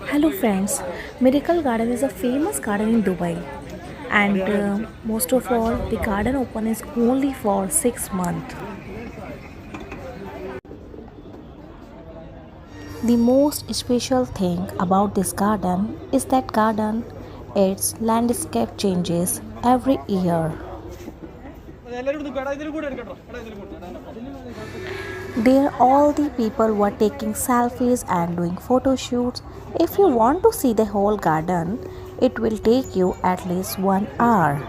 Hello friends, Miracle Garden is a famous garden in Dubai, and most of all the garden open is only for 6 months. The most special thing about this garden is that garden its landscape changes every year. There all the people were taking selfies and doing photo shoots. If you want to see the whole garden, it will take you at least 1 hour.